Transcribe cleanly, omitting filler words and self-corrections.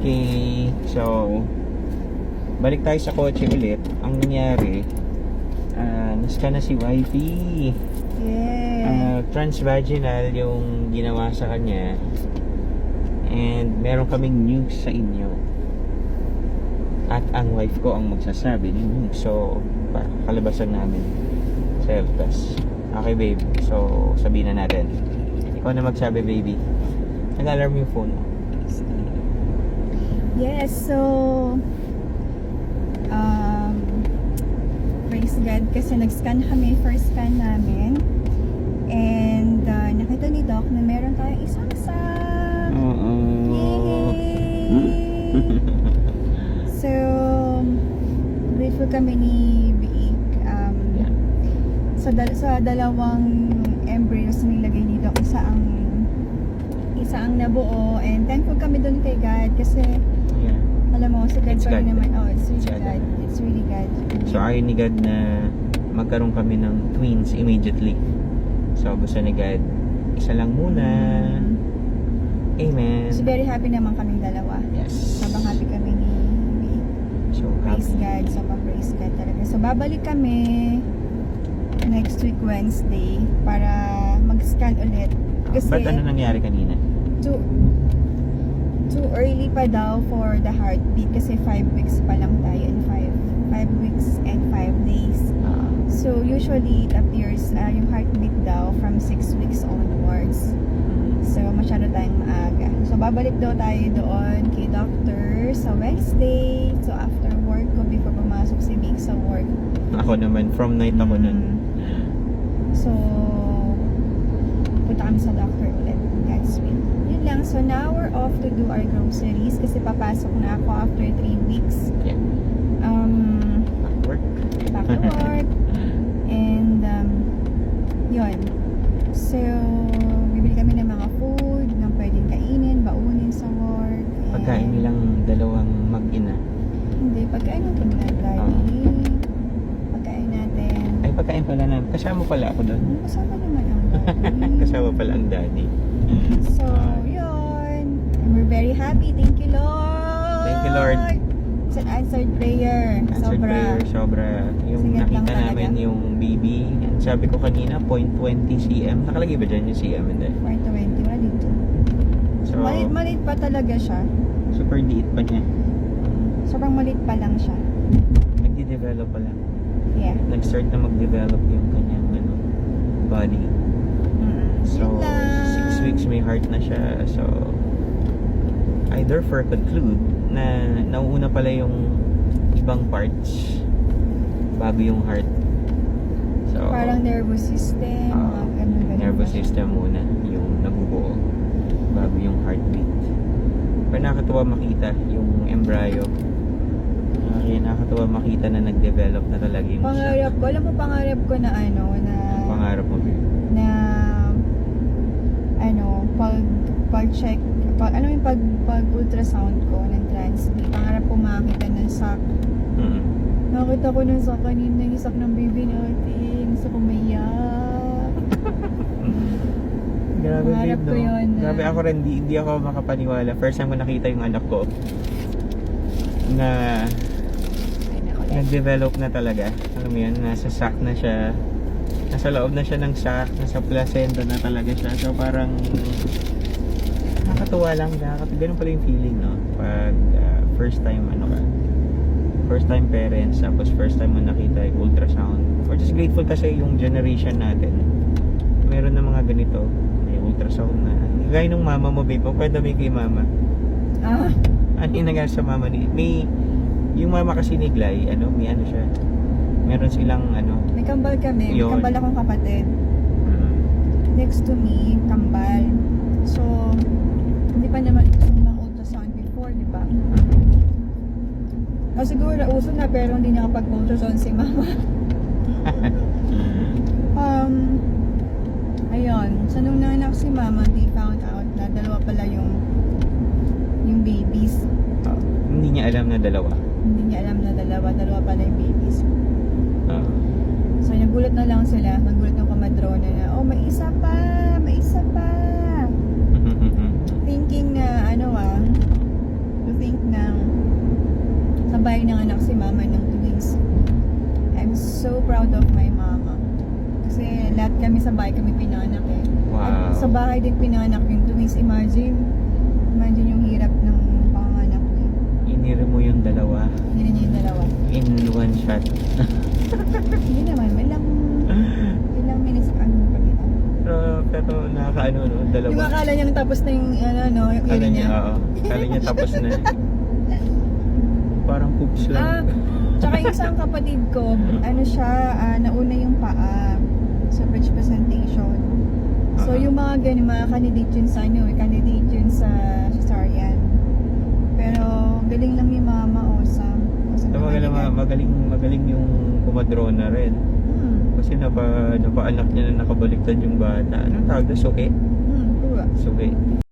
Okay, so balik tayo sa kotse ulit. Ang nangyari, nascan na si wifey. Yeah. Transvaginal yung ginawa sa kanya. And meron kaming news sa inyo. At ang wife ko ang magsasabi ng news. So, kalabasan namin sa LTAS. Okay, babe. So, sabihin na natin. Ikaw na magsabi, baby. Nag-alarm yung phone mo. Yes, so praise God kasi nag-scan kami, first scan namin. And nakita ni Doc na meron tayong isang sack. Yay! So, grateful kami ni Biik. Sa dalawang embryos na nilagay ni Doc, isa ang nabuo, and thankful kami doon kay God kasi alam mo, si God pa rin naman. Oh, it's really God. It's really God. So, ayaw ni God na magkaroon kami ng twins immediately. So, gusto ni God, isa lang muna. Amen. So, very happy naman kaming dalawa. Yes. Sobrang happy kami ni Biik. So, Praise happy. God. Sobrang praise God talaga. So, babalik kami next week Wednesday para mag-scan ulit. Kasi Ba't ano nangyari kanina? too early pa daw for the heartbeat kasi 5 weeks pa lang tayo in 5 weeks and 5 days. So usually it appears yung heartbeat daw from 6 weeks onwards. So masyado tayong maaga. So babalik daw tayo doon kay doctor sa Wednesday. So after work ko, before pumasok si Big sa work. Ako naman, from night ako nun. So punta kami sa doctor ulit. God's will. Yun lang. So now we're off to do our groceries kasi papasok na ako after 3 weeks. Yeah. Work. Back to work. And yun. So bibili kami ng mga food na pwedeng kainin, baunin sa work. Pagkain nilang dalawang mag-ina. Hindi, pagkain natin na daddy. Pagkain natin. Ay, pagkain pala na. Kasama pala ako doon. Kasama naman ang daddy. Kasama pala ang daddy. So, yun. And we're very happy. Thank you, Lord. Thank you, Lord. It's an answered prayer. Answered prayer, sobra. Yung Sigat lang nakita talaga. namin yung baby. And sabi ko kanina, 0.20 cm. Nakalagay ba dyan yung cm? Hindi. 420. Wala dito. So, Maliit pa talaga siya. super liit pa niya. Sobrang maliit pa lang siya. Nagde-develop pa lang. Yeah. Nag-start na mag-develop yung kanyang body. So, Yun lang. 6 weeks may heart na siya. So, I therefore conclude na nauuna pala yung ibang parts bago yung heart. So, Parang nervous system. mga ganun-ganun nervous pa siya. system muna yung nabubuo bago yung heartbeat. Pero nakakatuwa makita yung embryo. Kaya nakakatuwa makita na nag-develop na talaga yung Pangarap ko. Alam mo, pangarap ko na pangarap mo. na pag-check, pag ultrasound ko ng transmit, pangarap ko makakita ng sac. Nakita ko ng sac kanina, yung sac ng baby natin. Gusto ko maiyak. Grabe, Pangarap babe, ko no? yun. Grabe ako rin, hindi ako makapaniwala. First time ko nakita yung anak ko na nag-develop na talaga. Alam mo yan, nasa sac na siya. Nasa loob na siya ng sac, nasa placenta na talaga siya. So parang nakakatuwa lang, ganun pala yung feeling, no? Pag first time first time parents, tapos first time mo nakita yung ultrasound. We're just grateful kasi yung generation natin meron na mga ganito, may ultrasound na gaya nung mama mo, babe. Pwede may kay mama. Ano yung nangyari sa mama ni yung mama kasi ni Glay, may siya, meron silang May kambal kami. May Yun. kambal akong kapatid. Next to me, kambal. So, hindi pa naman yung mga ultrasound before, di ba? Siguro uso na pero hindi nakapag-ultrasound si mama. Ayun. So, nung nanak si mama, they found out na dalawa pala yung babies. Hindi niya alam na dalawa. Hindi niya alam na dalawa pala yung babies. So, nagulat na lang sila. Nagulat ng kamadrona na, oh, may isa pa! Thinking na, proud of my mama. Kasi lahat kami sa bahay kami pinanak eh. Wow. At sa bahay din pinanak yung twins. Imagine yung hirap ng panganak niya. Inire mo yung dalawa Hindi niya yung dalawa. in one shot. Hindi naman, ilang minutes ang pagitan. Pero nakakaano, no? Dalawa. Yung akala niyang tapos na yung, yung Kala iri niya, niya. oo. Kala niya tapos na. Parang poops lang. Tsaka yung isang kapatid ko, nauna yung paa sa bridge presentation. So yung mga ganun, mga candidate yun sa candidate yun sa cesarean. Pero galing lang ni mama, awesome. Magaling yung kumadrona rin. Kasi napaanak niya na nakabaliktad yung bata. Anong tawag na? Suki? Pura. Suki.